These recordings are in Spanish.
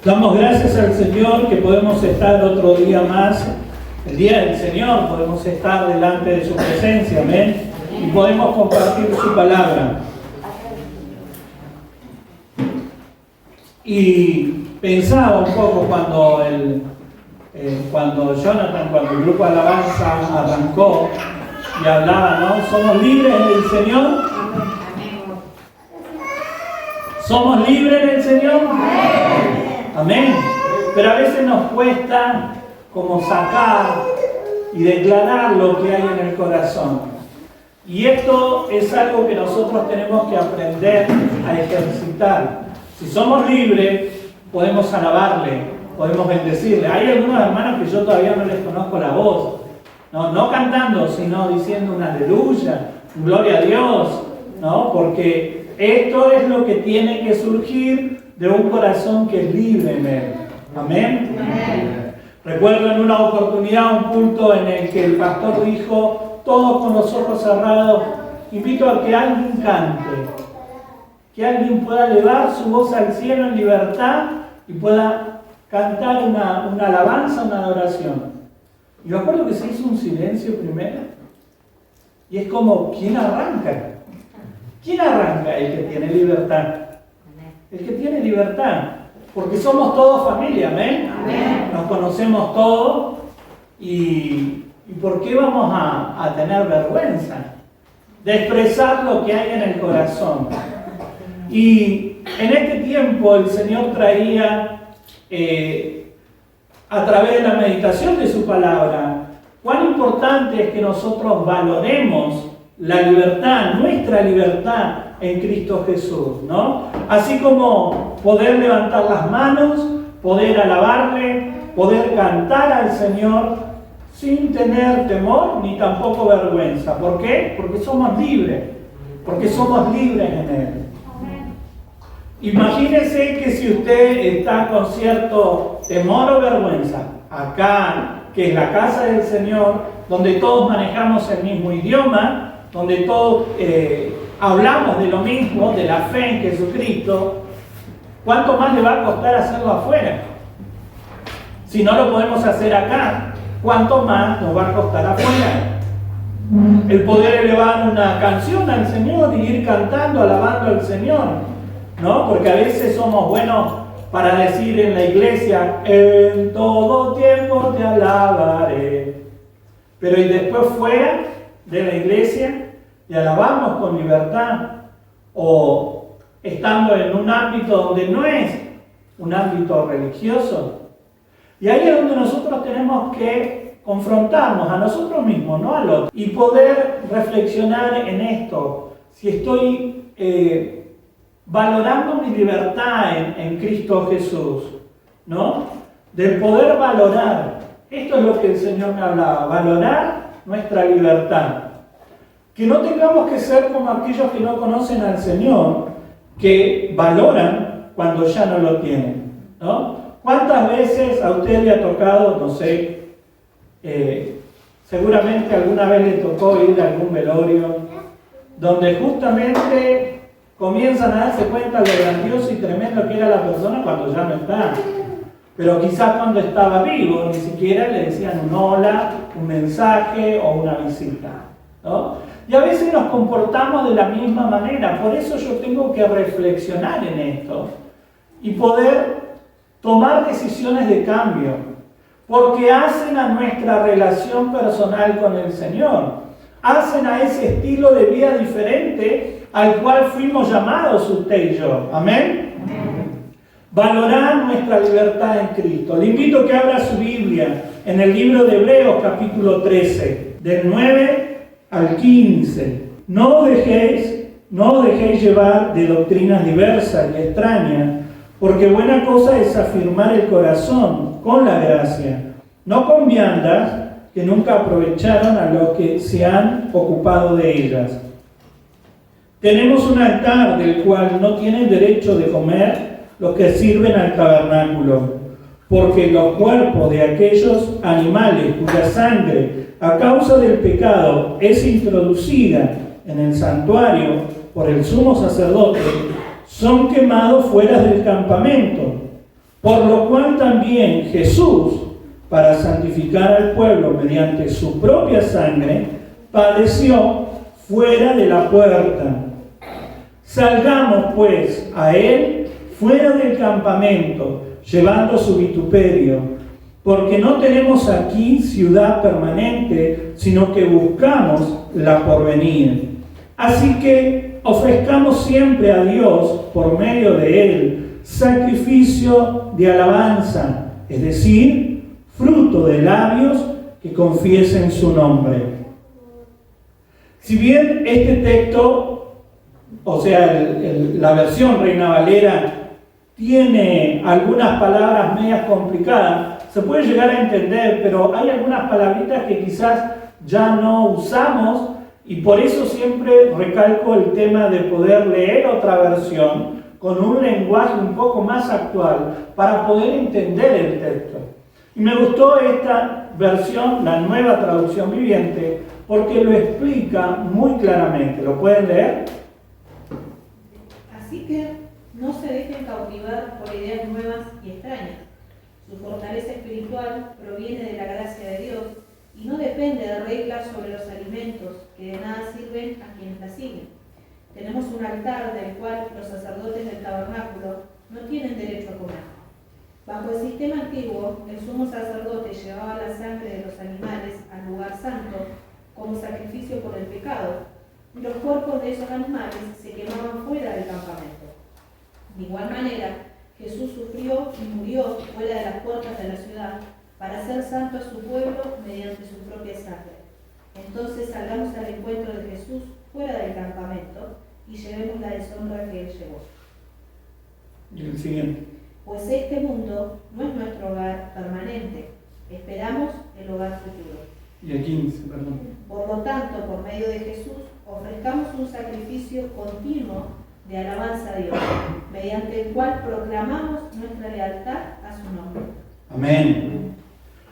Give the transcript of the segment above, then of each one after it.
Damos gracias al Señor que podemos estar otro día más, el día del Señor, podemos estar delante de su presencia, amén, y podemos compartir su palabra. Y pensaba un poco cuando el grupo de alabanza arrancó y hablaba, ¿no? ¿Somos libres en el Señor? ¿Somos libres en el Señor? Amén. Pero a veces nos cuesta como sacar y declarar lo que hay en el corazón. Y esto es algo que nosotros tenemos que aprender a ejercitar. Si somos libres, podemos alabarle, podemos bendecirle. Hay algunos hermanos que yo todavía no les conozco la voz. No cantando, sino diciendo una aleluya, gloria a Dios, ¿no? Porque esto es lo que tiene que surgir de un corazón que es libre en Él. Amén. Amén. Recuerdo en una oportunidad un culto en el que el pastor dijo, todos con los ojos cerrados, invito a que alguien cante, que alguien pueda elevar su voz al cielo en libertad y pueda cantar una alabanza, una adoración. Y me acuerdo que se hizo un silencio primero y es como, ¿quién arranca? ¿Quién arranca? El que tiene libertad. El que tiene libertad, porque somos todos familia, ¿amén? Amén. Nos conocemos todos y ¿por qué vamos a tener vergüenza de expresar lo que hay en el corazón? Y en este tiempo el Señor traía a través de la meditación de su palabra cuán importante es que nosotros valoremos la libertad, nuestra libertad en Cristo Jesús, ¿no? Así como poder levantar las manos, poder alabarle, poder cantar al Señor sin tener temor ni tampoco vergüenza. ¿Por qué? Porque somos libres en Él. Imagínese que si usted está con cierto temor o vergüenza, acá, que es la casa del Señor, donde todos manejamos el mismo idioma, donde todos hablamos de lo mismo, de la fe en Jesucristo, ¿cuánto más le va a costar hacerlo afuera? Si no lo podemos hacer acá, ¿cuánto más nos va a costar afuera? El poder elevar una canción al Señor y ir cantando, alabando al Señor, ¿no? Porque a veces somos buenos para decir en la iglesia, en todo tiempo te alabaré. Pero y después fuera de la iglesia, y alabamos con libertad, o estando en un ámbito donde no es un ámbito religioso. Y ahí es donde nosotros tenemos que confrontarnos a nosotros mismos, no al otro, y poder reflexionar en esto. Si estoy valorando mi libertad en Cristo Jesús, ¿no? Del poder valorar. Esto es lo que el Señor me hablaba, valorar nuestra libertad. Que no tengamos que ser como aquellos que no conocen al Señor, que valoran cuando ya no lo tienen, ¿no? ¿Cuántas veces a usted le ha tocado, no sé, seguramente alguna vez le tocó ir a algún velorio, donde justamente comienzan a darse cuenta de lo grandioso y tremendo que era la persona cuando ya no está? Pero quizás cuando estaba vivo, ni siquiera le decían un hola, un mensaje o una visita, ¿no? Y a veces nos comportamos de la misma manera. Por eso yo tengo que reflexionar en esto y poder tomar decisiones de cambio, porque hacen a nuestra relación personal con el Señor, hacen a ese estilo de vida diferente al cual fuimos llamados usted y yo. ¿Amén? Valorar nuestra libertad en Cristo. Le invito a que abra su Biblia en el libro de Hebreos capítulo 13, del 9 al 15. No os dejéis llevar de doctrinas diversas y extrañas, porque buena cosa es afirmar el corazón con la gracia, no con viandas que nunca aprovecharon a los que se han ocupado de ellas. Tenemos un altar del cual no tienen derecho de comer los que sirven al tabernáculo, porque los cuerpos de aquellos animales cuya sangre a causa del pecado es introducida en el santuario por el sumo sacerdote, son quemados fuera del campamento. Por lo cual también Jesús, para santificar al pueblo mediante su propia sangre, padeció fuera de la puerta. Salgamos pues a él fuera del campamento, llevando su vituperio, porque no tenemos aquí ciudad permanente, sino que buscamos la porvenir. Así que ofrezcamos siempre a Dios, por medio de él, sacrificio de alabanza, es decir, fruto de labios que confiesen su nombre. Si bien este texto, o sea, la versión Reina Valera, tiene algunas palabras medias complicadas, se puede llegar a entender, pero hay algunas palabritas que quizás ya no usamos, y por eso siempre recalco el tema de poder leer otra versión con un lenguaje un poco más actual para poder entender el texto. Y me gustó esta versión, la Nueva Traducción Viviente, porque lo explica muy claramente. ¿Lo pueden leer? Así que no se dejen cautivar por ideas nuevas y extrañas. Su fortaleza espiritual proviene de la gracia de Dios y no depende de reglas sobre los alimentos que de nada sirven a quienes la siguen. Tenemos un altar del cual los sacerdotes del tabernáculo no tienen derecho a comer. Bajo el sistema antiguo, el sumo sacerdote llevaba la sangre de los animales al lugar santo como sacrificio por el pecado, y los cuerpos de esos animales se quemaban fuera del campamento. De igual manera, Jesús sufrió y murió fuera de las puertas de la ciudad para hacer santo a su pueblo mediante su propia sangre. Entonces salgamos al encuentro de Jesús fuera del campamento y llevemos la deshonra que él llevó. Y el siguiente. Pues este mundo no es nuestro hogar permanente, esperamos el hogar futuro. Y el 15, perdón. Por lo tanto, por medio de Jesús, ofrezcamos un sacrificio continuo de alabanza a Dios, mediante el cual proclamamos nuestra lealtad a su nombre. Amén.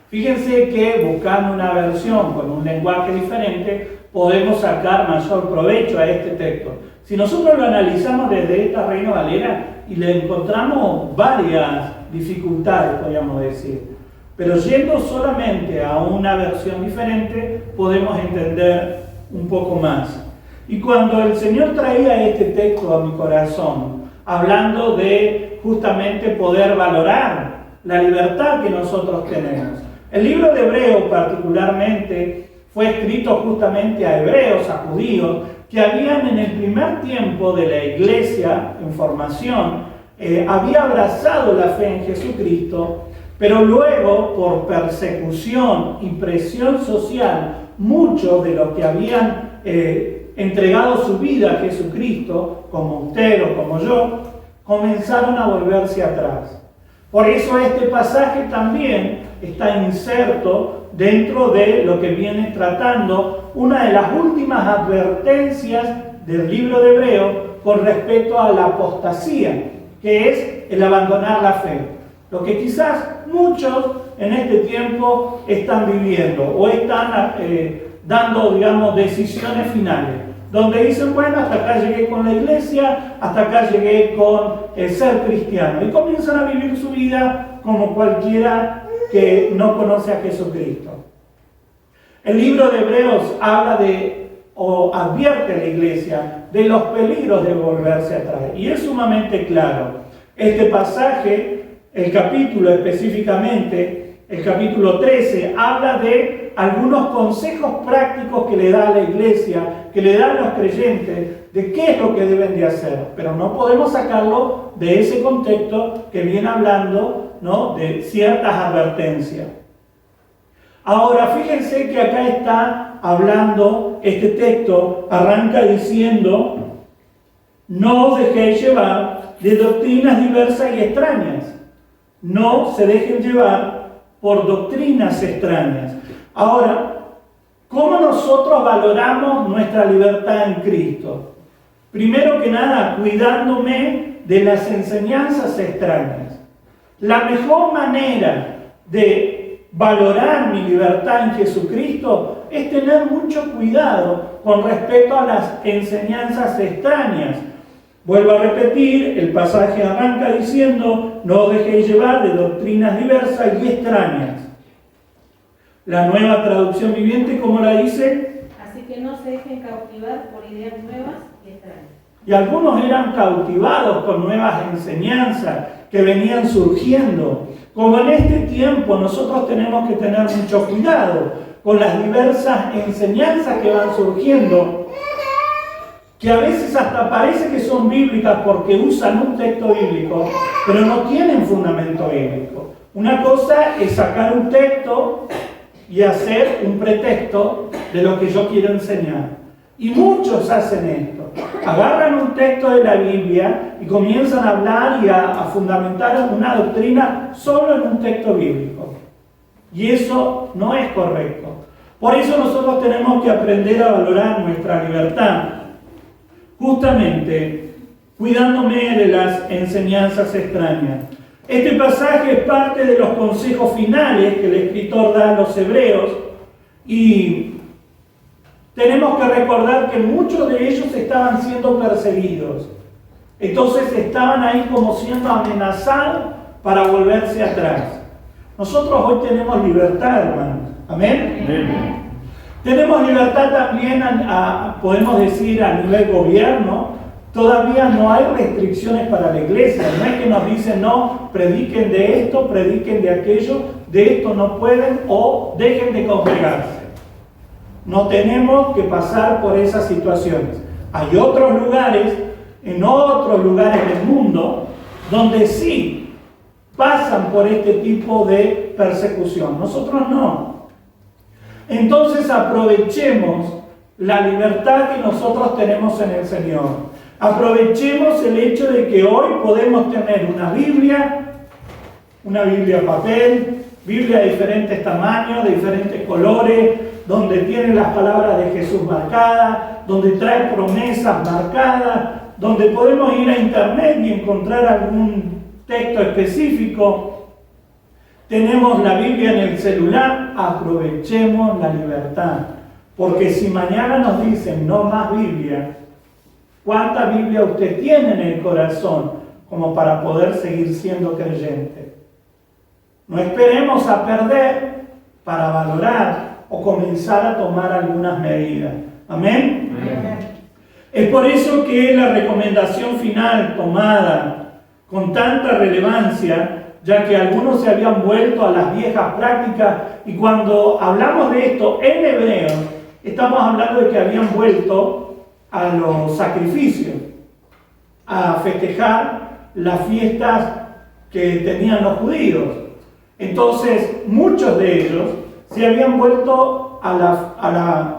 Fíjense que buscando una versión con un lenguaje diferente, podemos sacar mayor provecho a este texto. Si nosotros lo analizamos desde esta Reina Valera y le encontramos varias dificultades, podríamos decir, pero yendo solamente a una versión diferente, podemos entender un poco más. Y cuando el Señor traía este texto a mi corazón, hablando de justamente poder valorar la libertad que nosotros tenemos, el libro de Hebreos particularmente fue escrito justamente a hebreos, a judíos, que habían en el primer tiempo de la iglesia en formación, había abrazado la fe en Jesucristo, pero luego por persecución y presión social, muchos de los que habían entregado su vida a Jesucristo, como usted o como yo, comenzaron a volverse atrás. Por eso este pasaje también está inserto dentro de lo que viene tratando una de las últimas advertencias del libro de Hebreos con respecto a la apostasía, que es el abandonar la fe. Lo que quizás muchos en este tiempo están viviendo o están dando, digamos, decisiones finales, donde dicen, bueno, hasta acá llegué con la iglesia, hasta acá llegué con ser cristiano, y comienzan a vivir su vida como cualquiera que no conoce a Jesucristo. El libro de Hebreos habla o advierte a la iglesia de los peligros de volverse atrás, y es sumamente claro. Este pasaje, el capítulo específicamente, el capítulo 13, habla de algunos consejos prácticos que le da a la iglesia, que le dan a los creyentes, de qué es lo que deben de hacer. Pero no podemos sacarlo de ese contexto que viene hablando, ¿no?, de ciertas advertencias. Ahora, fíjense que acá está hablando, este texto arranca diciendo, no os dejéis llevar de doctrinas diversas y extrañas. No se dejen llevar por doctrinas extrañas. Ahora, ¿cómo nosotros valoramos nuestra libertad en Cristo? Primero que nada, cuidándome de las enseñanzas extrañas. La mejor manera de valorar mi libertad en Jesucristo es tener mucho cuidado con respecto a las enseñanzas extrañas. Vuelvo a repetir, el pasaje arranca diciendo, no os dejéis llevar de doctrinas diversas y extrañas. La Nueva Traducción Viviente, ¿cómo la dice? Así que no se dejen cautivar por ideas nuevas y extrañas. Y algunos eran cautivados con nuevas enseñanzas que venían surgiendo. Como en este tiempo nosotros tenemos que tener mucho cuidado con las diversas enseñanzas que van surgiendo, que a veces hasta parece que son bíblicas porque usan un texto bíblico, pero no tienen fundamento bíblico. Una cosa es sacar un texto y hacer un pretexto de lo que yo quiero enseñar. Y muchos hacen esto. Agarran un texto de la Biblia y comienzan a hablar y a fundamentar una doctrina solo en un texto bíblico. Y eso no es correcto. Por eso nosotros tenemos que aprender a valorar nuestra libertad. Justamente, cuidándome de las enseñanzas extrañas. Este pasaje es parte de los consejos finales que el escritor da a los hebreos y tenemos que recordar que muchos de ellos estaban siendo perseguidos. Entonces estaban ahí como siendo amenazados para volverse atrás. Nosotros hoy tenemos libertad, hermanos. ¿Amén? Amén. Tenemos libertad también, podemos decir, a nivel gobierno. Todavía no hay restricciones para la iglesia. No es que nos dicen, no, prediquen de esto, prediquen de aquello, de esto no pueden o dejen de congregarse. No tenemos que pasar por esas situaciones. Hay otros lugares, en otros lugares del mundo, donde sí pasan por este tipo de persecución. Nosotros no. Entonces aprovechemos la libertad que nosotros tenemos en el Señor. Aprovechemos el hecho de que hoy podemos tener una Biblia papel, Biblia de diferentes tamaños, de diferentes colores, donde tiene las palabras de Jesús marcadas, donde trae promesas marcadas, donde podemos ir a internet y encontrar algún texto específico. Tenemos la Biblia en el celular, aprovechemos la libertad. Porque si mañana nos dicen no más Biblia, ¿cuánta Biblia usted tiene en el corazón como para poder seguir siendo creyente? No esperemos a perder para valorar o comenzar a tomar algunas medidas. ¿Amén? Amén. Es por eso que la recomendación final tomada con tanta relevancia, ya que algunos se habían vuelto a las viejas prácticas, y cuando hablamos de esto en hebreo, estamos hablando de que habían vuelto a los sacrificios, a festejar las fiestas que tenían los judíos. Entonces, muchos de ellos se habían vuelto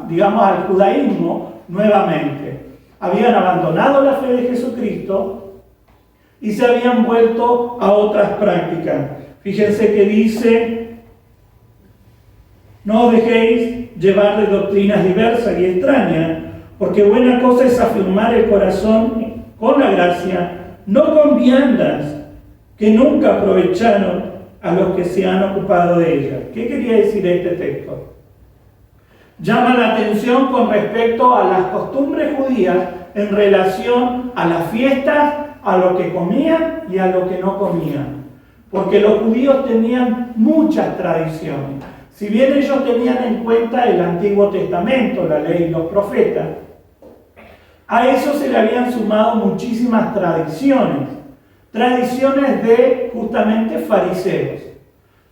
digamos, al judaísmo nuevamente. Habían abandonado la fe de Jesucristo y se habían vuelto a otras prácticas. Fíjense que dice, no os dejéis llevar de doctrinas diversas y extrañas, porque buena cosa es afirmar el corazón con la gracia, no con viandas que nunca aprovecharon a los que se han ocupado de ellas. ¿Qué quería decir este texto? Llama la atención con respecto a las costumbres judías en relación a las fiestas, a lo que comían y a lo que no comían. Porque los judíos tenían muchas tradiciones. Si bien ellos tenían en cuenta el Antiguo Testamento, la ley y los profetas, a eso se le habían sumado muchísimas tradiciones de justamente fariseos.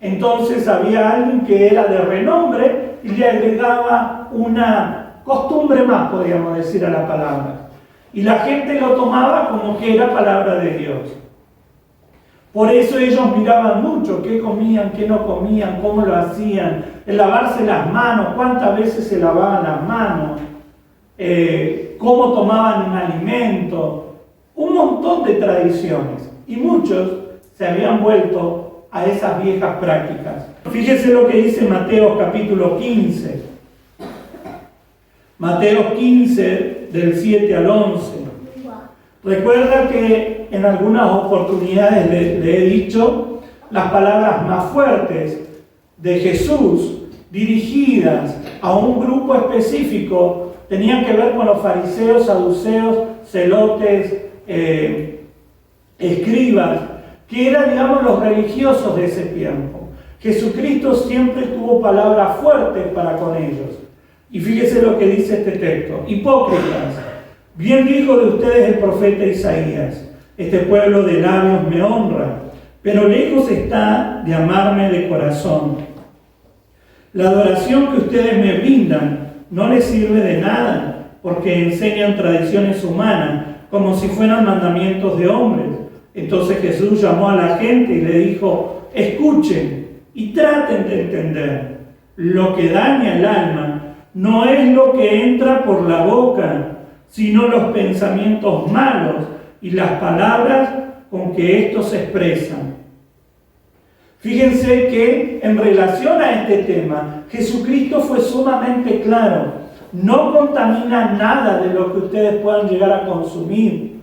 Entonces había alguien que era de renombre y le agregaba una costumbre más, podríamos decir, a la palabra. Y la gente lo tomaba como que era palabra de Dios. Por eso ellos miraban mucho qué comían, qué no comían, cómo lo hacían, el lavarse las manos, cuántas veces se lavaban las manos, cómo tomaban un alimento, un montón de tradiciones. Y muchos se habían vuelto a esas viejas prácticas. Fíjese lo que dice Mateo capítulo 15. Mateo 15, del 7 al 11. Recuerda que en algunas oportunidades le he dicho las palabras más fuertes de Jesús dirigidas a un grupo específico tenían que ver con los fariseos, saduceos, celotes, escribas, que eran, digamos, los religiosos de ese tiempo. Jesucristo siempre tuvo palabras fuertes para con ellos. Y fíjese lo que dice este texto. Hipócritas, bien dijo de ustedes el profeta Isaías, este pueblo de labios me honra, pero lejos está de amarme de corazón. La adoración que ustedes me brindan no les sirve de nada, porque enseñan tradiciones humanas, como si fueran mandamientos de hombres. Entonces Jesús llamó a la gente y le dijo, escuchen y traten de entender. Lo que daña el alma no es lo que entra por la boca, sino los pensamientos malos y las palabras con que estos se expresan. Fíjense que en relación a este tema, Jesucristo fue sumamente claro. No contamina nada de lo que ustedes puedan llegar a consumir.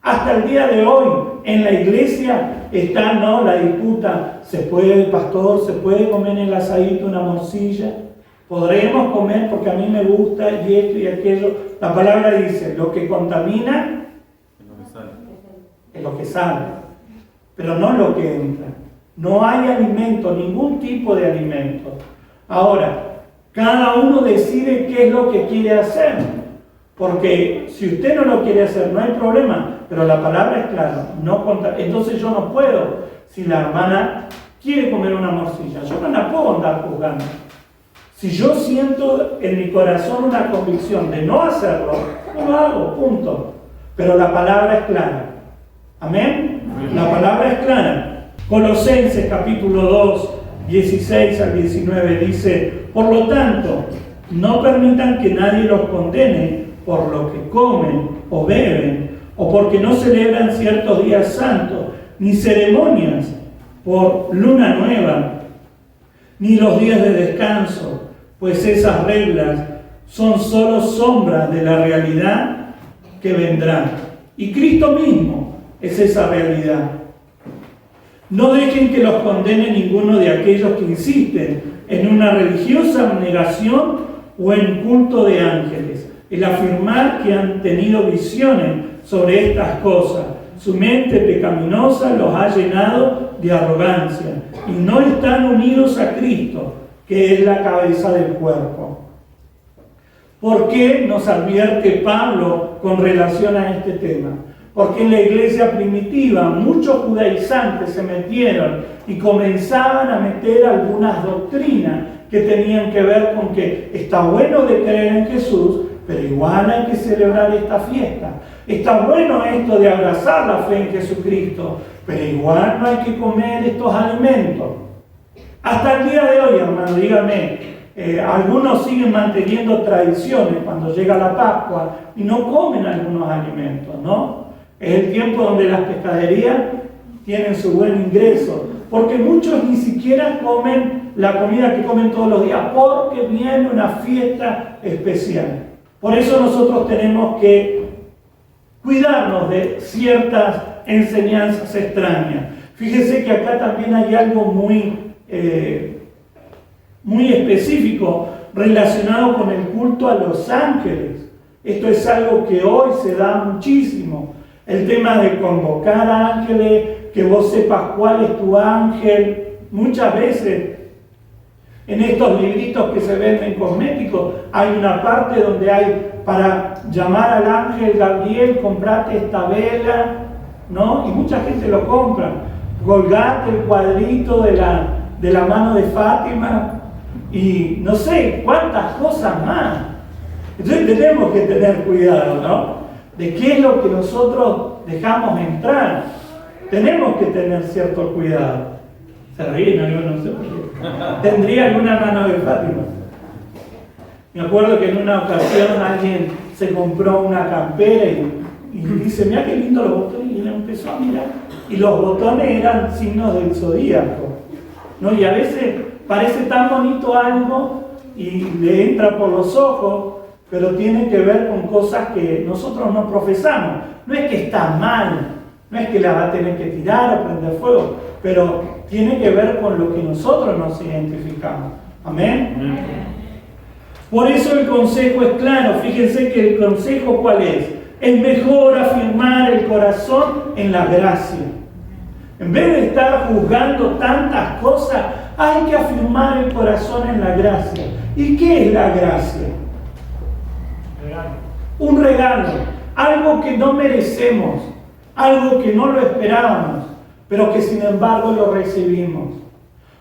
Hasta el día de hoy, en la iglesia está, ¿no?, la disputa. ¿Se puede, pastor, se puede comer en el asadito una morcilla? ¿Podremos comer porque a mí me gusta y esto y aquello? La palabra dice, lo que contamina es lo que sale, pero no lo que entra. No hay alimento, ningún tipo de alimento. Ahora, cada uno decide qué es lo que quiere hacer. Porque si usted no lo quiere hacer, no hay problema. Pero la palabra es clara. Entonces yo no puedo. Si la hermana quiere comer una morcilla, yo no la puedo andar juzgando. Si yo siento en mi corazón una convicción de no hacerlo, no lo hago, punto. Pero la palabra es clara. ¿Amén? La palabra es clara. Colosenses capítulo 2, 16 al 19 dice, por lo tanto, no permitan que nadie los condene por lo que comen o beben, o porque no celebran ciertos días santos, ni ceremonias por luna nueva, ni los días de descanso, pues esas reglas son solo sombras de la realidad que vendrá. Y Cristo mismo es esa realidad. No dejen que los condene ninguno de aquellos que insisten en una religiosa abnegación o en culto de ángeles, el afirmar que han tenido visiones sobre estas cosas. Su mente pecaminosa los ha llenado de arrogancia y no están unidos a Cristo, que es la cabeza del cuerpo. ¿Por qué nos advierte Pablo con relación a este tema? Porque en la iglesia primitiva muchos judaizantes se metieron y comenzaban a meter algunas doctrinas que tenían que ver con que está bueno de creer en Jesús, pero igual hay que celebrar esta fiesta. Está bueno esto de abrazar la fe en Jesucristo, pero igual no hay que comer estos alimentos. Hasta el día de hoy, hermano, dígame, algunos siguen manteniendo tradiciones cuando llega la Pascua y no comen algunos alimentos, ¿no? Es el tiempo donde las pescaderías tienen su buen ingreso, porque muchos ni siquiera comen la comida que comen todos los días, porque viene una fiesta especial. Por eso nosotros tenemos que cuidarnos de ciertas enseñanzas extrañas. Fíjese que acá también hay algo muy específico relacionado con el culto a los ángeles. Esto es algo que hoy se da muchísimo. El tema de convocar ángeles, que vos sepas cuál es tu ángel. Muchas veces en estos libritos que se venden cosméticos hay una parte donde hay para llamar al ángel Gabriel, comprate esta vela, ¿no? Y mucha gente lo compra. Colgate el cuadrito de la mano de Fátima y no sé cuántas cosas más. Entonces tenemos que tener cuidado, ¿no? De qué es lo que nosotros dejamos entrar. Tenemos que tener cierto cuidado. Se ríen, no sé por qué. ¿Tendría alguna mano de Fátima? Me acuerdo que en una ocasión alguien se compró una campera y dice, mira qué lindo los botones, y él empezó a mirar. Y los botones eran signos del zodíaco, ¿no? Y a veces parece tan bonito algo y le entra por los ojos, pero tiene que ver con cosas que nosotros no profesamos. No es que está mal, no es que la va a tener que tirar o prender fuego, pero tiene que ver con lo que nosotros nos identificamos. ¿Amén? Amén. Por eso el consejo es claro. Fíjense que el consejo ¿cuál es? Es mejor afirmar el corazón en la gracia. En vez de estar juzgando tantas cosas, hay que afirmar el corazón en la gracia. ¿Y qué es la gracia? Un regalo, algo que no merecemos, algo que no lo esperábamos, pero que sin embargo lo recibimos.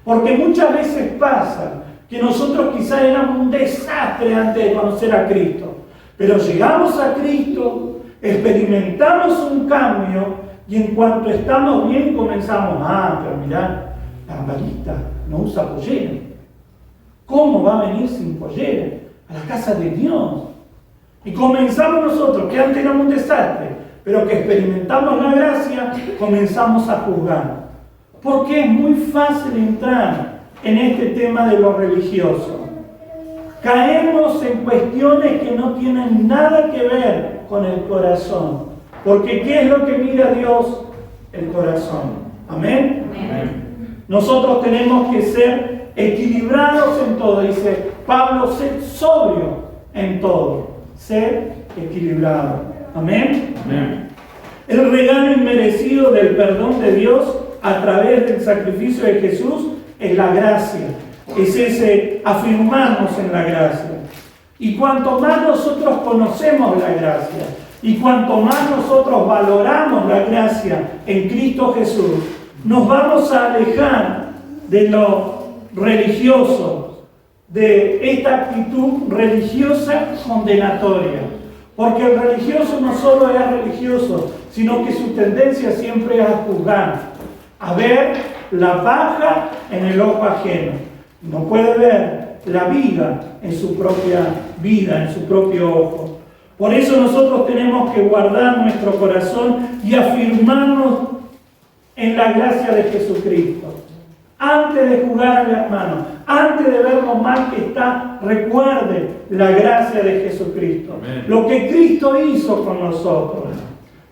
Porque muchas veces pasa que nosotros quizás éramos un desastre antes de conocer a Cristo, pero llegamos a Cristo, experimentamos un cambio y en cuanto estamos bien comenzamos, pero mirá, la ambalista no usa pollera. ¿Cómo va a venir sin pollera a la casa de Dios? Y comenzamos nosotros, que antes éramos un desastre, pero que experimentamos la gracia, comenzamos a juzgar. Porque es muy fácil entrar en este tema de lo religioso. Caemos en cuestiones que no tienen nada que ver con el corazón. Porque ¿qué es lo que mira Dios? El corazón. ¿Amén? Amén. Nosotros tenemos que ser equilibrados en todo. Dice Pablo, sed sobrio en todo. Ser equilibrado. ¿Amén? Amén. El regalo inmerecido del perdón de Dios a través del sacrificio de Jesús es la gracia. Es ese afirmarnos en la gracia. Y cuanto más nosotros conocemos la gracia, y cuanto más nosotros valoramos la gracia en Cristo Jesús, nos vamos a alejar de lo religioso, de esta actitud religiosa condenatoria. Porque el religioso no solo es religioso, sino que su tendencia siempre es a juzgar, a ver la paja en el ojo ajeno. No puede ver la viga en su propia vida, en su propio ojo. Por eso nosotros tenemos que guardar nuestro corazón y afirmarnos en la gracia de Jesucristo. Antes de juzgar al hermano, antes de ver lo mal que está, recuerde la gracia de Jesucristo. Amén. Lo que Cristo hizo con nosotros.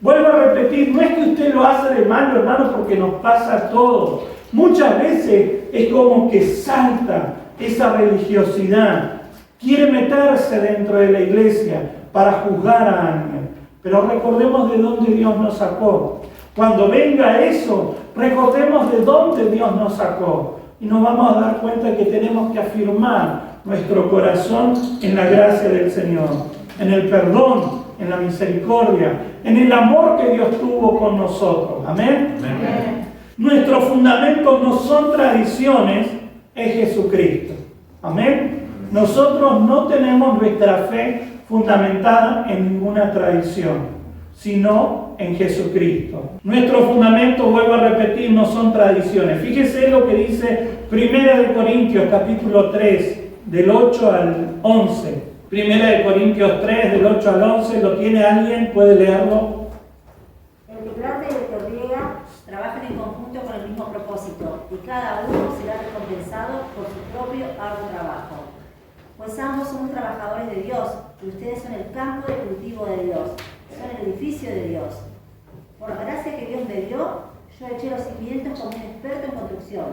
Vuelvo a repetir, no es que usted lo hace de malo, hermano, porque nos pasa a todos. Muchas veces es como que salta esa religiosidad. Quiere meterse dentro de la iglesia para juzgar a alguien. Pero recordemos de dónde Dios nos sacó. Cuando venga eso, recordemos de dónde Dios nos sacó. Y nos vamos a dar cuenta que tenemos que afirmar nuestro corazón en la gracia del Señor, en el perdón, en la misericordia, en el amor que Dios tuvo con nosotros. ¿Amén? Amén. Nuestro fundamento no son tradiciones, es Jesucristo. ¿Amén? Nosotros no tenemos nuestra fe fundamentada en ninguna tradición, sino en Jesucristo. Nuestro fundamento, vuelvo a repetir, no son tradiciones. Fíjese lo que dice 1 Corintios capítulo 3, del 8 al 11. 1 Corintios 3, del 8 al 11, ¿lo tiene alguien? ¿Puede leerlo? El que planta y el que riega trabajan en conjunto con el mismo propósito, y cada uno será recompensado por su propio arduo trabajo. Pues ambos somos trabajadores de Dios, y ustedes son el campo de cultivo de Dios, son el edificio de Dios. Por la gracia que Dios me dio, yo eché los cimientos como un experto en construcción.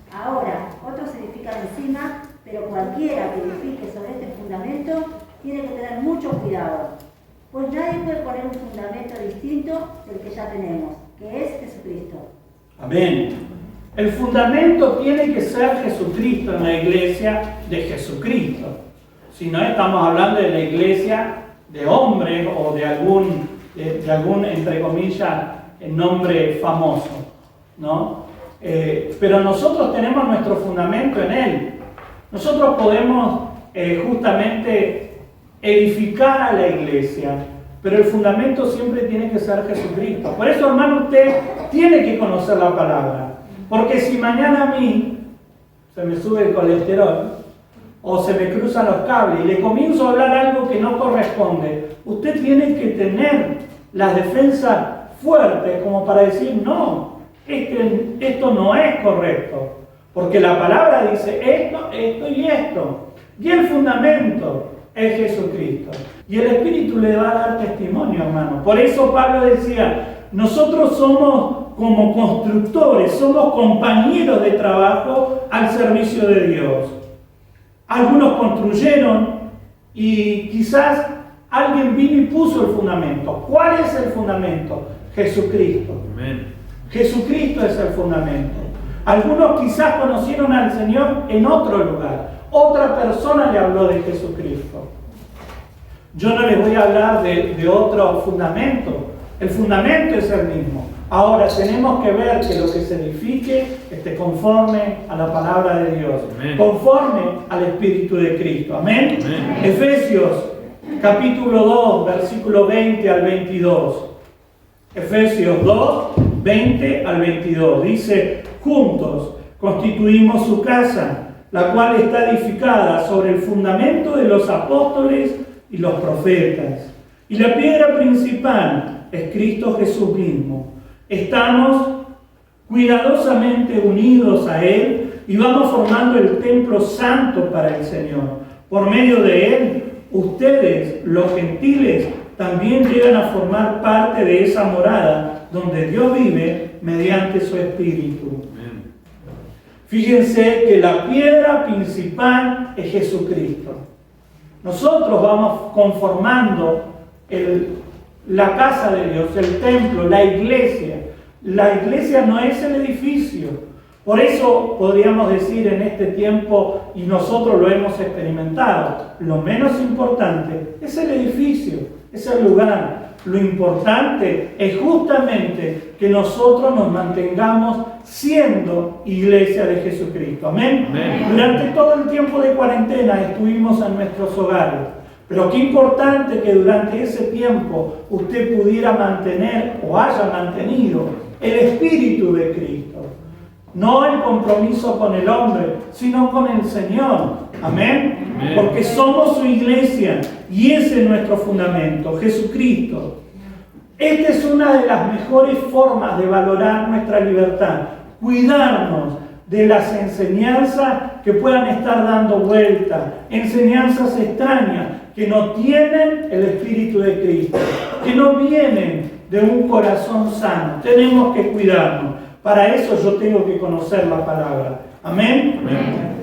Ahora, otros edifican encima, pero cualquiera que edifique sobre este fundamento tiene que tener mucho cuidado. Pues nadie puede poner un fundamento distinto del que ya tenemos, que es Jesucristo. Amén. El fundamento tiene que ser Jesucristo en la iglesia de Jesucristo. Si no estamos hablando de la iglesia de hombres o de algún entre comillas, nombre famoso, ¿no? Pero nosotros tenemos nuestro fundamento en Él. Nosotros podemos justamente edificar a la iglesia, pero el fundamento siempre tiene que ser Jesucristo. Por eso, hermano, usted tiene que conocer la palabra. Porque si mañana a mí se me sube el colesterol o se me cruzan los cables y le comienzo a hablar algo que no corresponde, usted tiene que tener las defensas fuertes como para decir, no, esto no es correcto. Porque la palabra dice esto, esto y esto. Y el fundamento es Jesucristo. Y el Espíritu le va a dar testimonio, hermano. Por eso Pablo decía, nosotros somos como constructores, somos compañeros de trabajo al servicio de Dios. Algunos construyeron y quizás Alguien vino y puso el fundamento. ¿Cuál es el fundamento? Jesucristo. Amén. Jesucristo es el fundamento. Algunos quizás conocieron al Señor en otro lugar. Otra persona le habló de Jesucristo. Yo no les voy a hablar de otro fundamento. El fundamento es el mismo. Ahora tenemos que ver que lo que se edifique esté conforme a la palabra de Dios. Amén. Conforme al Espíritu de Cristo. Amén. Amén. Efesios capítulo 2, versículo 20 al 22. Efesios 2, 20 al 22. Dice: juntos constituimos su casa, la cual está edificada sobre el fundamento de los apóstoles y los profetas. Y la piedra principal es Cristo Jesús mismo. Estamos cuidadosamente unidos a Él y vamos formando el templo santo para el Señor. Por medio de Él, ustedes, los gentiles, también llegan a formar parte de esa morada donde Dios vive mediante su Espíritu. Amén. Fíjense que la piedra principal es Jesucristo. Nosotros vamos conformando la casa de Dios, el templo, la iglesia. La iglesia no es el edificio. Por eso podríamos decir en este tiempo, y nosotros lo hemos experimentado, lo menos importante es el edificio, es el lugar. Lo importante es justamente que nosotros nos mantengamos siendo iglesia de Jesucristo. Amén. Amén. Durante todo el tiempo de cuarentena estuvimos en nuestros hogares. Pero qué importante que durante ese tiempo usted pudiera mantener o haya mantenido el Espíritu de Cristo. No el compromiso con el hombre, sino con el Señor. Amén. Amén. Porque somos su iglesia y ese es nuestro fundamento, Jesucristo. Esta es una de las mejores formas de valorar nuestra libertad. Cuidarnos de las enseñanzas que puedan estar dando vuelta, enseñanzas extrañas que no tienen el Espíritu de Cristo, que no vienen de un corazón sano. Tenemos que cuidarnos. Para eso yo tengo que conocer la palabra. Amén. Amén.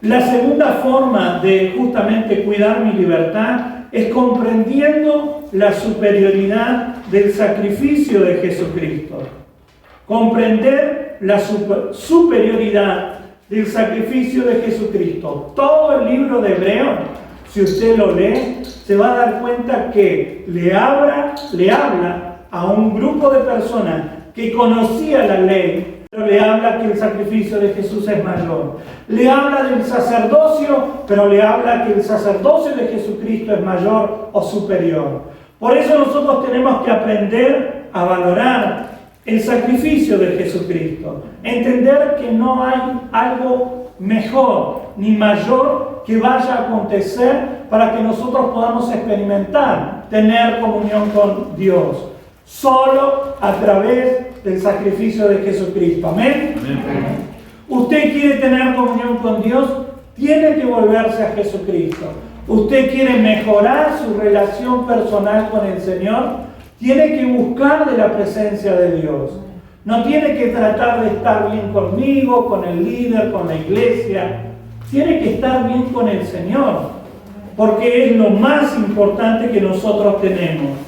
La segunda forma de justamente cuidar mi libertad es comprendiendo la superioridad del sacrificio de Jesucristo. Comprender la superioridad del sacrificio de Jesucristo. Todo el libro de Hebreo, si usted lo lee, se va a dar cuenta que le habla a un grupo de personas que conocía la ley, pero le habla que el sacrificio de Jesús es mayor. Le habla del sacerdocio, pero le habla que el sacerdocio de Jesucristo es mayor o superior. Por eso nosotros tenemos que aprender a valorar el sacrificio de Jesucristo. Entender que no hay algo mejor ni mayor que vaya a acontecer para que nosotros podamos experimentar, tener comunión con Dios. Solo a través del sacrificio de Jesucristo. Amén. Amén. Usted quiere tener comunión con Dios, tiene que volverse a Jesucristo. Usted quiere mejorar su relación personal con el Señor, tiene que buscar de la presencia de Dios. No tiene que tratar de estar bien conmigo, con el líder, con la iglesia. Tiene que estar bien con el Señor, porque es lo más importante que nosotros tenemos.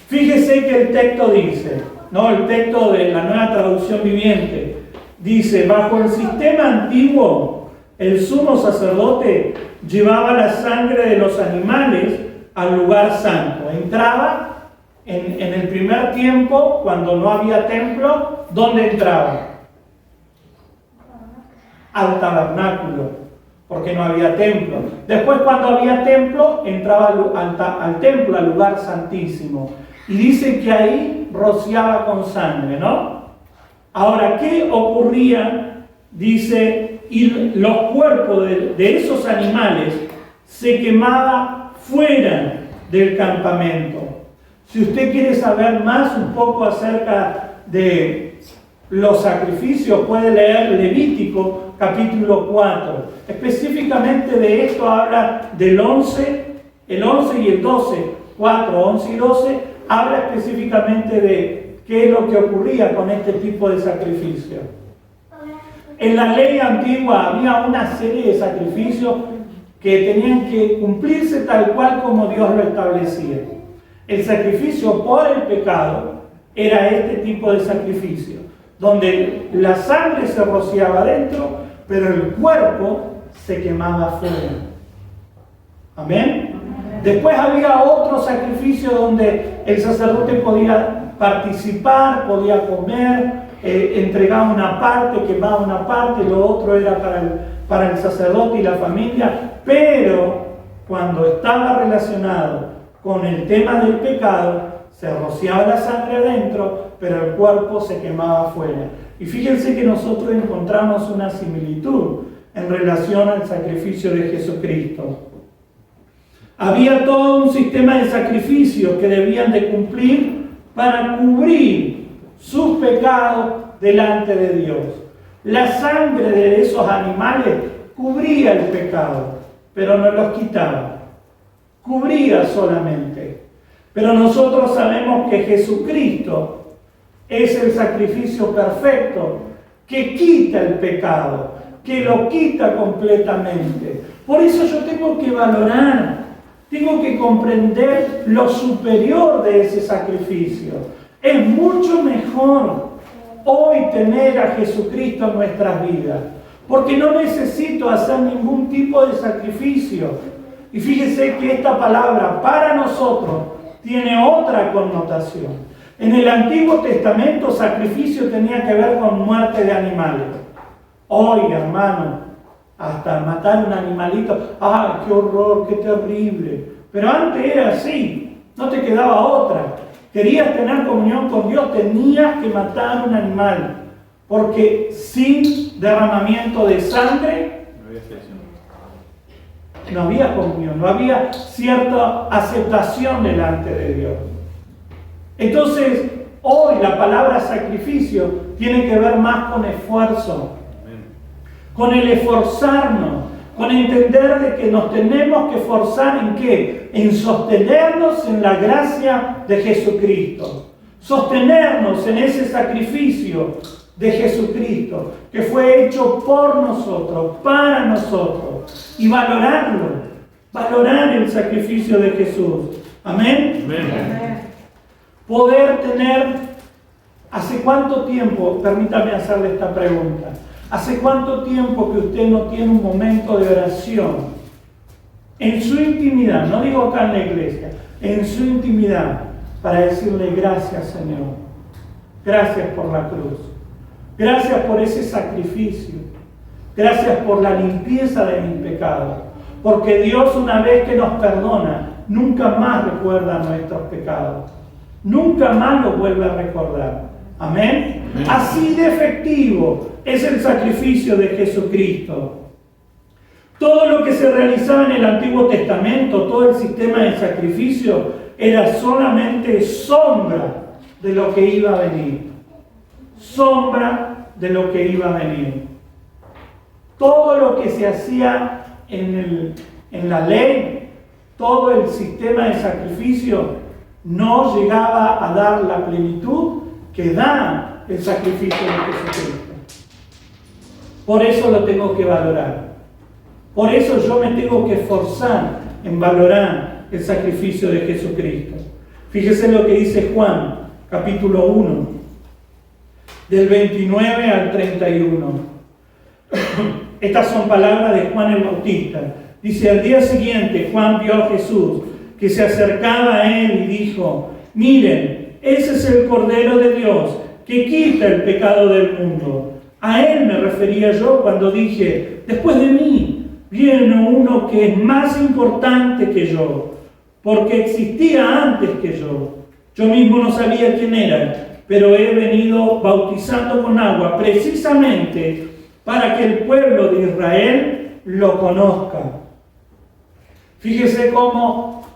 Fíjese que el texto dice, el texto de la Nueva Traducción Viviente, dice: bajo el sistema antiguo, el sumo sacerdote llevaba la sangre de los animales al lugar santo. Entraba en el primer tiempo, cuando no había templo, ¿dónde entraba? Al tabernáculo, porque no había templo. Después, cuando había templo, entraba al templo, al lugar santísimo. Y dice que ahí rociaba con sangre, ¿no? Ahora, ¿qué ocurría? Dice, y los cuerpos de esos animales se quemaban fuera del campamento. Si usted quiere saber más un poco acerca de los sacrificios, puede leer Levítico capítulo 4. Específicamente de esto habla del 11 y el 12, 4, 11 y 12, habla específicamente de qué es lo que ocurría con este tipo de sacrificio. En la ley antigua había una serie de sacrificios que tenían que cumplirse tal cual como Dios lo establecía. El sacrificio por el pecado era este tipo de sacrificio, donde la sangre se rociaba adentro, pero el cuerpo se quemaba afuera. Amén. Después había otro sacrificio donde el sacerdote podía participar, podía comer, entregaba una parte, quemaba una parte, lo otro era para el sacerdote y la familia, pero cuando estaba relacionado con el tema del pecado, se rociaba la sangre adentro, pero el cuerpo se quemaba afuera. Y fíjense que nosotros encontramos una similitud en relación al sacrificio de Jesucristo. Había todo un sistema de sacrificios que debían de cumplir para cubrir sus pecados delante de Dios. La sangre de esos animales cubría el pecado, pero no los quitaba. Cubría solamente. Pero nosotros sabemos que Jesucristo es el sacrificio perfecto que quita el pecado, que lo quita completamente. Por eso yo tengo que valorar, tengo que comprender lo superior de ese sacrificio. Es mucho mejor hoy tener a Jesucristo en nuestras vidas, porque no necesito hacer ningún tipo de sacrificio. Y fíjese que esta palabra para nosotros tiene otra connotación. En el Antiguo Testamento, sacrificio tenía que ver con muerte de animales. Hoy, hermano, hasta matar un animalito, ¡ay, qué horror, qué terrible! Pero antes era así, no te quedaba otra. Querías tener comunión con Dios, tenías que matar un animal, porque sin derramamiento de sangre no había comunión, no había cierta aceptación delante de Dios. Entonces, hoy la palabra sacrificio tiene que ver más con esfuerzo, con el esforzarnos, con entender de que nos tenemos que esforzar en ¿qué? En sostenernos en la gracia de Jesucristo, sostenernos en ese sacrificio de Jesucristo que fue hecho por nosotros, para nosotros, y valorarlo, valorar el sacrificio de Jesús. Amén. Amén. Poder tener, ¿hace cuánto tiempo? Permítame hacerle esta pregunta. ¿Hace cuánto tiempo que usted no tiene un momento de oración en su intimidad? No digo acá en la iglesia, en su intimidad, para decirle gracias, Señor. Gracias por la cruz. Gracias por ese sacrificio. Gracias por la limpieza de mis pecados. Porque Dios, una vez que nos perdona, nunca más recuerda nuestros pecados. Nunca más los vuelve a recordar. Amén. Amén. Así de efectivo es el sacrificio de Jesucristo. Todo lo que se realizaba en el Antiguo Testamento, todo el sistema de sacrificio, era solamente sombra de lo que iba a venir. Sombra de lo que iba a venir. Todo lo que se hacía en la ley, todo el sistema de sacrificio, no llegaba a dar la plenitud que da el sacrificio de Jesucristo. Por eso lo tengo que valorar. Por eso yo me tengo que esforzar en valorar el sacrificio de Jesucristo. Fíjese lo que dice Juan, capítulo 1, del 29 al 31. Estas son palabras de Juan el Bautista. Dice, al día siguiente Juan vio a Jesús que se acercaba a él y dijo, miren, ese es el Cordero de Dios que quita el pecado del mundo. A él me refería yo cuando dije, después de mí viene uno que es más importante que yo, porque existía antes que yo. Yo mismo no sabía quién era, pero he venido bautizando con agua precisamente para que el pueblo de Israel lo conozca. Fíjese cómo,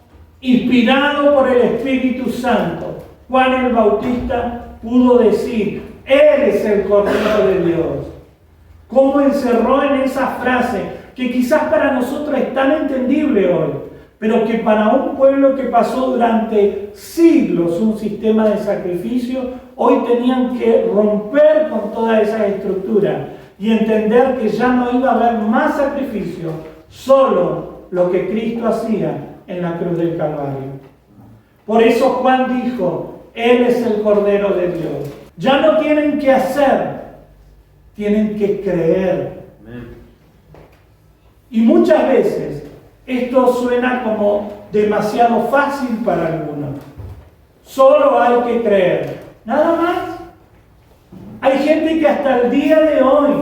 inspirado por el Espíritu Santo, Juan el Bautista pudo decir, Él es el Cordero de Dios. Cómo encerró en esa frase, que quizás para nosotros es tan entendible hoy, pero que para un pueblo que pasó durante siglos un sistema de sacrificio, hoy tenían que romper con toda esa estructura y entender que ya no iba a haber más sacrificio, solo lo que Cristo hacía en la cruz del Calvario. Por eso Juan dijo, Él es el Cordero de Dios. Ya no tienen que hacer, tienen que creer. Y muchas veces esto suena como demasiado fácil para algunos. Solo hay que creer. Nada más. Hay gente que hasta el día de hoy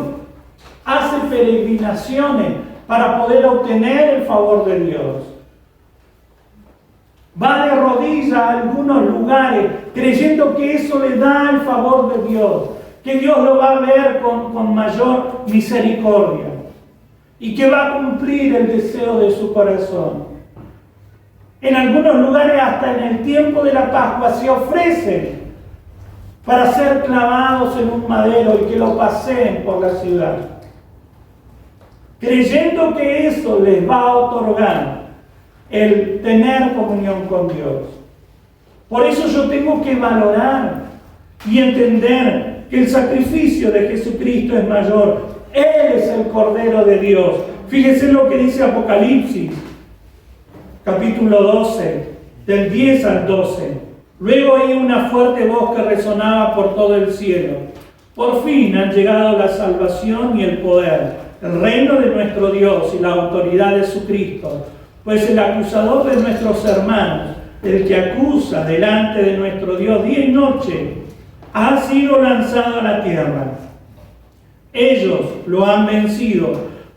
hace peregrinaciones para poder obtener el favor de Dios. Va de rodillas a algunos lugares creyendo que eso le da el favor de Dios, que Dios lo va a ver con mayor misericordia y que va a cumplir el deseo de su corazón. En algunos lugares, hasta en el tiempo de la Pascua, se ofrecen para ser clavados en un madero y que lo paseen por la ciudad, creyendo que eso les va a otorgar el tener comunión con Dios. Por eso yo tengo que valorar y entender que el sacrificio de Jesucristo es mayor. Él es el Cordero de Dios. Fíjese lo que dice Apocalipsis, capítulo 12, del 10 al 12. Luego oí una fuerte voz que resonaba por todo el cielo. Por fin han llegado la salvación y el poder, el reino de nuestro Dios y la autoridad de su Cristo. Pues el acusador de nuestros hermanos, el que acusa delante de nuestro Dios día y noche, ha sido lanzado a la tierra. Ellos lo han vencido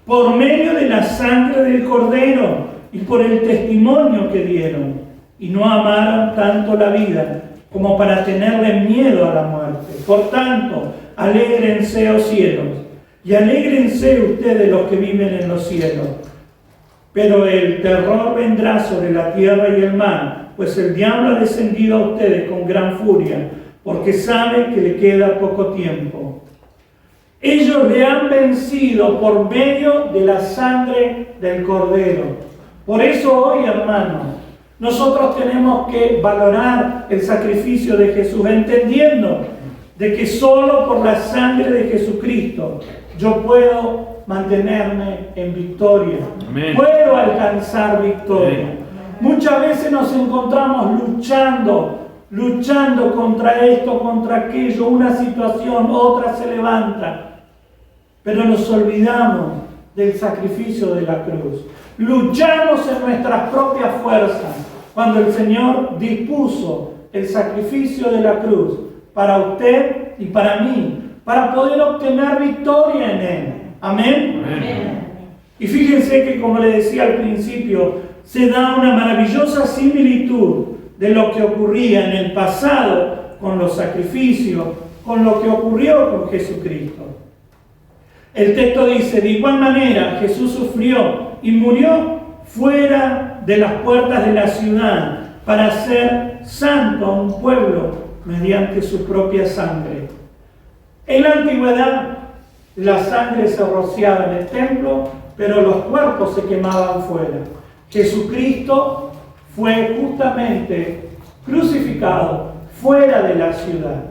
por medio de la sangre del Cordero y por el testimonio que dieron, y no amaron tanto la vida como para tenerle miedo a la muerte. Por tanto, alégrense, oh cielos, y alégrense ustedes los que viven en los cielos. Pero el terror vendrá sobre la tierra y el mar, pues el diablo ha descendido a ustedes con gran furia, porque sabe que le queda poco tiempo. Ellos le han vencido por medio de la sangre del Cordero. Por eso hoy, hermanos, nosotros tenemos que valorar el sacrificio de Jesús, entendiendo de que solo por la sangre de Jesucristo yo puedo mantenerme en victoria. Amén. Puedo alcanzar victoria. Amén. Muchas veces nos encontramos luchando contra esto, contra aquello, una situación, otra se levanta. Pero nos olvidamos del sacrificio de la cruz. Luchamos en nuestras propias fuerzas cuando el Señor dispuso el sacrificio de la cruz para usted y para mí, para poder obtener victoria en Él. Amén. Amén. Y fíjense que, como le decía al principio, se da una maravillosa similitud de lo que ocurría en el pasado con los sacrificios, con lo que ocurrió con Jesucristo. El texto dice, de igual manera Jesús sufrió y murió fuera de las puertas de la ciudad para hacer santo a un pueblo mediante su propia sangre. En la antigüedad, la sangre se rociaba en el templo, pero los cuerpos se quemaban fuera. Jesucristo fue justamente crucificado fuera de la ciudad.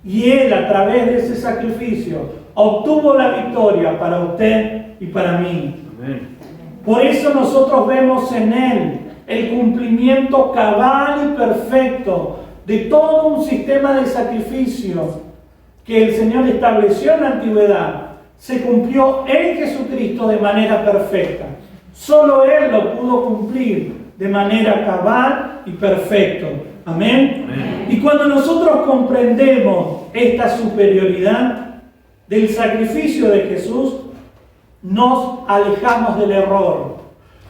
Y Él, a través de ese sacrificio, obtuvo la victoria para usted y para mí. Amén. Por eso nosotros vemos en Él el cumplimiento cabal y perfecto de todo un sistema de sacrificio que el Señor estableció en la antigüedad. Se cumplió en Jesucristo de manera perfecta. Solo Él lo pudo cumplir de manera cabal y perfecto. Amén. Amén. Y cuando nosotros comprendemos esta superioridad del sacrificio de Jesús, nos alejamos del error,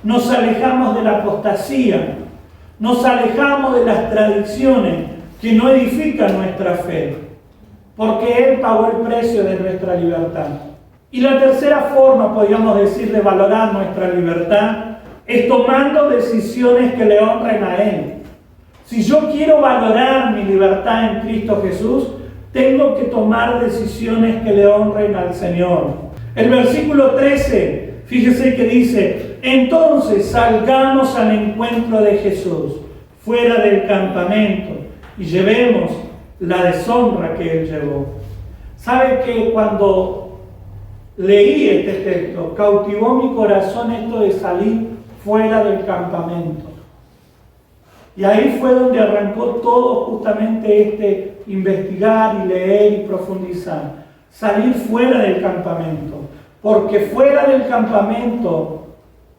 nos alejamos de la apostasía, nos alejamos de las tradiciones que no edifican nuestra fe, porque Él pagó el precio de nuestra libertad. Y la tercera forma, podríamos decir, de valorar nuestra libertad es tomando decisiones que le honren a Él. Si yo quiero valorar mi libertad en Cristo Jesús, tengo que tomar decisiones que le honren al Señor. El versículo 13, fíjese que dice, entonces salgamos al encuentro de Jesús, fuera del campamento, y llevemos la deshonra que Él llevó. ¿Sabe que cuando leí este texto, cautivó mi corazón esto de salir fuera del campamento. Y ahí fue donde arrancó todo justamente investigar y leer y profundizar. Salir fuera del campamento. Porque fuera del campamento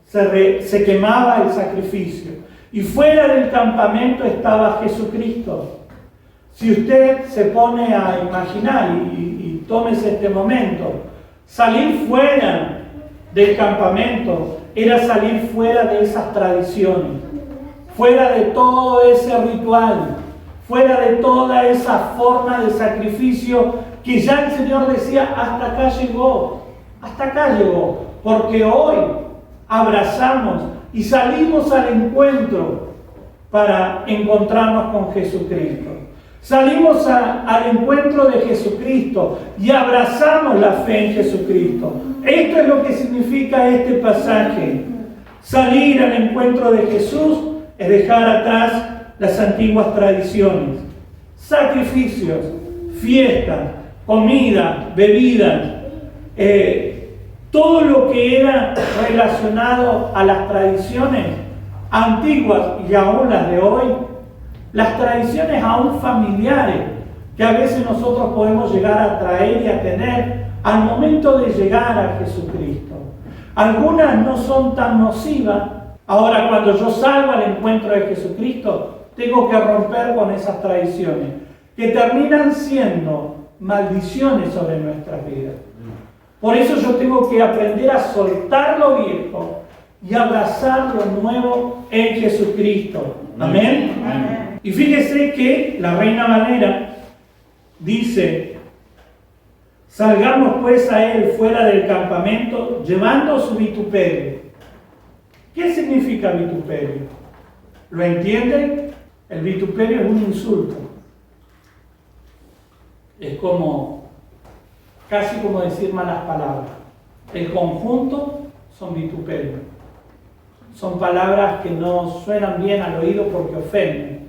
se quemaba el sacrificio. Y fuera del campamento estaba Jesucristo. Si usted se pone a imaginar y tómese este momento, salir fuera del campamento era salir fuera de esas tradiciones, fuera de todo ese ritual, fuera de toda esa forma de sacrificio que ya el Señor decía, hasta acá llegó, porque hoy abrazamos y salimos al encuentro para encontrarnos con Jesucristo. Salimos al encuentro de Jesucristo y abrazamos la fe en Jesucristo. Esto es lo que significa este pasaje. Salir al encuentro de Jesús es dejar atrás las antiguas tradiciones, sacrificios, fiestas, comida, bebidas, todo lo que era relacionado a las tradiciones antiguas y aún las de hoy, las tradiciones aún familiares que a veces nosotros podemos llegar a traer y a tener al momento de llegar a Jesucristo. Algunas no son tan nocivas. Ahora, cuando yo salgo al encuentro de Jesucristo, tengo que romper con esas tradiciones que terminan siendo maldiciones sobre nuestras vidas. Por eso yo tengo que aprender a soltar lo viejo y abrazar lo nuevo en Jesucristo. Amén. Amén. Y fíjese que la Reina Valera dice: salgamos pues a él fuera del campamento llevando su vituperio. ¿Qué significa vituperio? ¿Lo entienden? El vituperio es un insulto. Es casi como decir malas palabras. El conjunto son vituperios. Son palabras que no suenan bien al oído porque ofenden.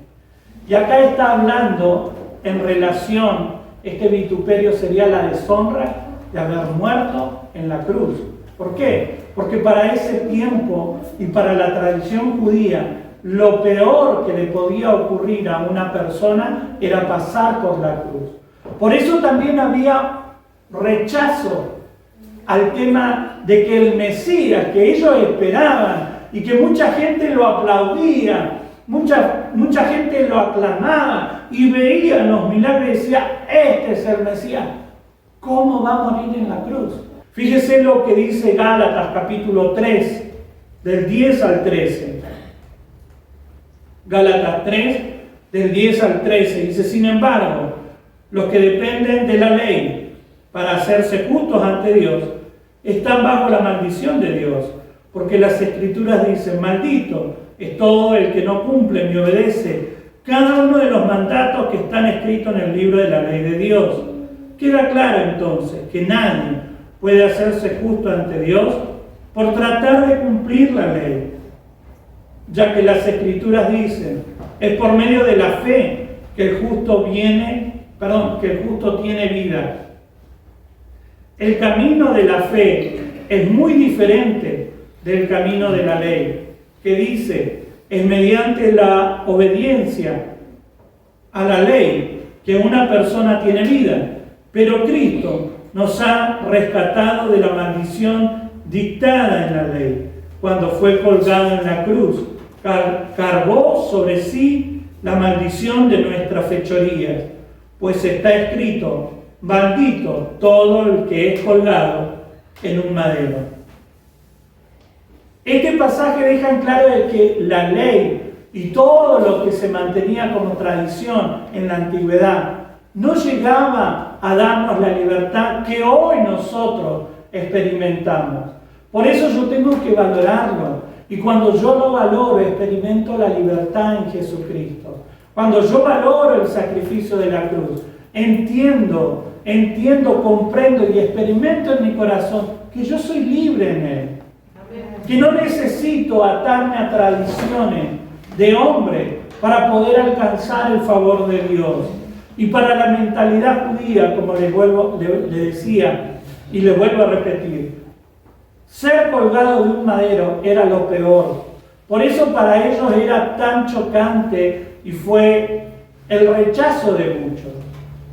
Y acá está hablando en relación, este vituperio sería la deshonra de haber muerto en la cruz. ¿Por qué? Porque para ese tiempo y para la tradición judía, lo peor que le podía ocurrir a una persona era pasar por la cruz. Por eso también había rechazo al tema de que el Mesías, que ellos esperaban y que mucha gente lo aplaudía, mucha gente lo aclamaba y veía los milagros y decía: este es el Mesías. ¿Cómo va a morir en la cruz? Fíjese lo que dice Gálatas capítulo 3, del 10 al 13. Gálatas 3, del 10 al 13. Dice: sin embargo, los que dependen de la ley para hacerse justos ante Dios están bajo la maldición de Dios, porque las Escrituras dicen: maldito es todo el que no cumple ni obedece cada uno de los mandatos que están escritos en el libro de la ley de Dios. Queda claro entonces que nadie puede hacerse justo ante Dios por tratar de cumplir la ley, ya que las Escrituras dicen: es por medio de la fe que el justo tiene vida. El camino de la fe es muy diferente del camino de la ley, que dice: es mediante la obediencia a la ley que una persona tiene vida, pero Cristo nos ha rescatado de la maldición dictada en la ley. Cuando fue colgado en la cruz, cargó sobre sí la maldición de nuestras fechorías, pues está escrito: maldito todo el que es colgado en un madero. Este pasaje deja en claro de que la ley y todo lo que se mantenía como tradición en la antigüedad no llegaba a darnos la libertad que hoy nosotros experimentamos. Por eso yo tengo que valorarlo. Y cuando yo lo valoro, experimento la libertad en Jesucristo. Cuando yo valoro el sacrificio de la cruz, entiendo, comprendo y experimento en mi corazón que yo soy libre en Él. Que no necesito atarme a tradiciones de hombre para poder alcanzar el favor de Dios. Y para la mentalidad judía, como le decía y le vuelvo a repetir, ser colgado de un madero era lo peor. Por eso para ellos era tan chocante y fue el rechazo de muchos.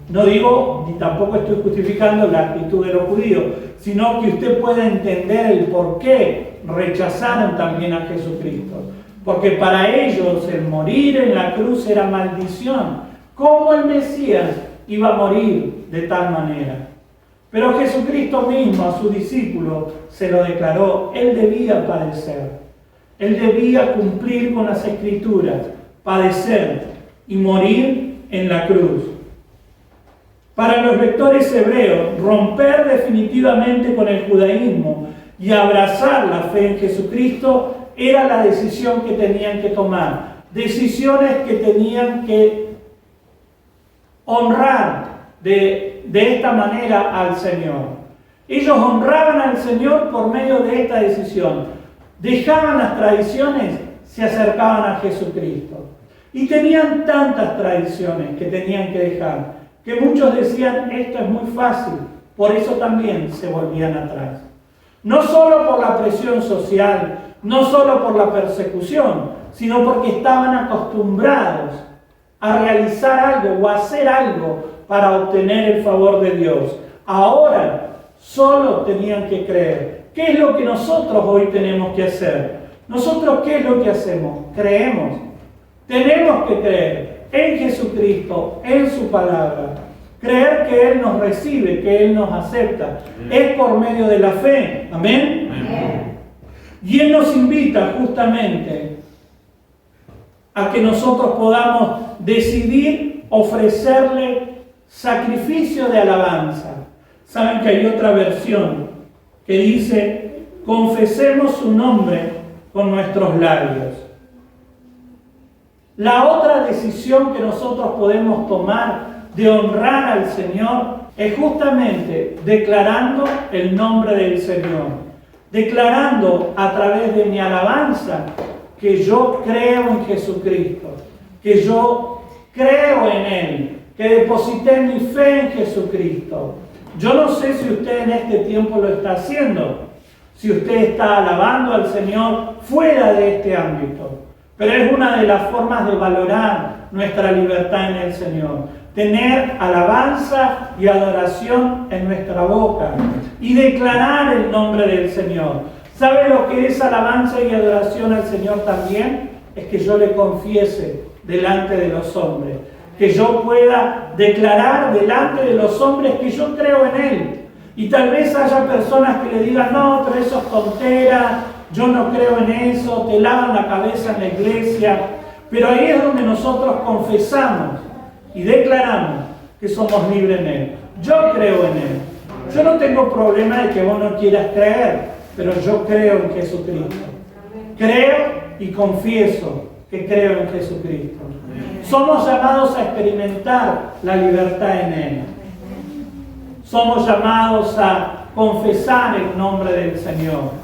No digo, ni tampoco estoy justificando la actitud de los judíos, sino que usted puede entender el por qué rechazaron también a Jesucristo. Porque para ellos el morir en la cruz era maldición. ¿Cómo el Mesías iba a morir de tal manera? Pero Jesucristo mismo a su discípulo se lo declaró. Él debía padecer. Él debía cumplir con las Escrituras, padecer y morir en la cruz. Para los lectores hebreos, romper definitivamente con el judaísmo y abrazar la fe en Jesucristo era la decisión que tenían que tomar. Decisiones que tenían que honrar de esta manera al Señor. Ellos honraban al Señor por medio de esta decisión. Dejaban las tradiciones, se acercaban a Jesucristo. Y tenían tantas tradiciones que tenían que dejar, que muchos decían, esto es muy fácil, por eso también se volvían atrás. No solo por la presión social, no solo por la persecución, sino porque estaban acostumbrados a realizar algo o a hacer algo para obtener el favor de Dios. Ahora solo tenían que creer. ¿Qué es lo que nosotros hoy tenemos que hacer? ¿Nosotros qué es lo que hacemos? Creemos. Tenemos que creer en Jesucristo, en su palabra. Creer que Él nos recibe, que Él nos acepta. Es por medio de la fe. ¿Amén? Amén. Y Él nos invita justamente a que nosotros podamos decidir ofrecerle sacrificio de alabanza. Saben que hay otra versión que dice, confesemos su nombre con nuestros labios. La otra decisión que nosotros podemos tomar de honrar al Señor es justamente declarando el nombre del Señor, declarando a través de mi alabanza que yo creo en Jesucristo, que yo creo en Él, que deposité mi fe en Jesucristo. Yo no sé si usted en este tiempo lo está haciendo, si usted está alabando al Señor fuera de este ámbito, pero es una de las formas de valorar nuestra libertad en el Señor. Tener alabanza y adoración en nuestra boca y declarar el nombre del Señor. ¿Sabe lo que es alabanza y adoración al Señor también? Es que yo le confiese delante de los hombres, que yo pueda declarar delante de los hombres que yo creo en Él. Y tal vez haya personas que le digan, no, pero eso es tontera, yo no creo en eso, te lavan la cabeza en la iglesia. Pero ahí es donde nosotros confesamos y declaramos que somos libres en Él. Yo creo en Él. Yo no tengo problema de que vos no quieras creer, pero yo creo en Jesucristo. Creo y confieso que creo en Jesucristo. Somos llamados a experimentar la libertad en Él. Somos llamados a confesar el nombre del Señor.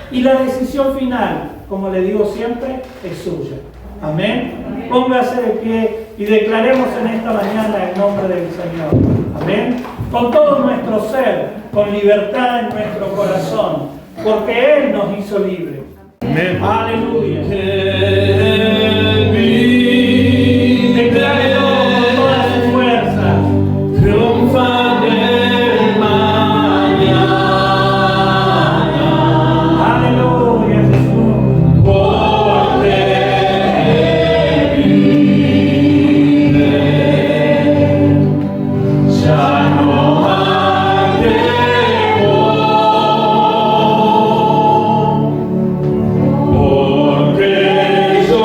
Y la decisión final, como le digo siempre, es suya. Amén. Póngase de pie y declaremos en esta mañana el nombre del Señor. Amén. Con todo nuestro ser, con libertad en nuestro corazón, porque Él nos hizo libres. Amén. Aleluya. Declárelo con toda su fuerza. Triunfa del mañana. Aleluya, Jesús. Porque ya no hay temor, porque yo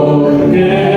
porque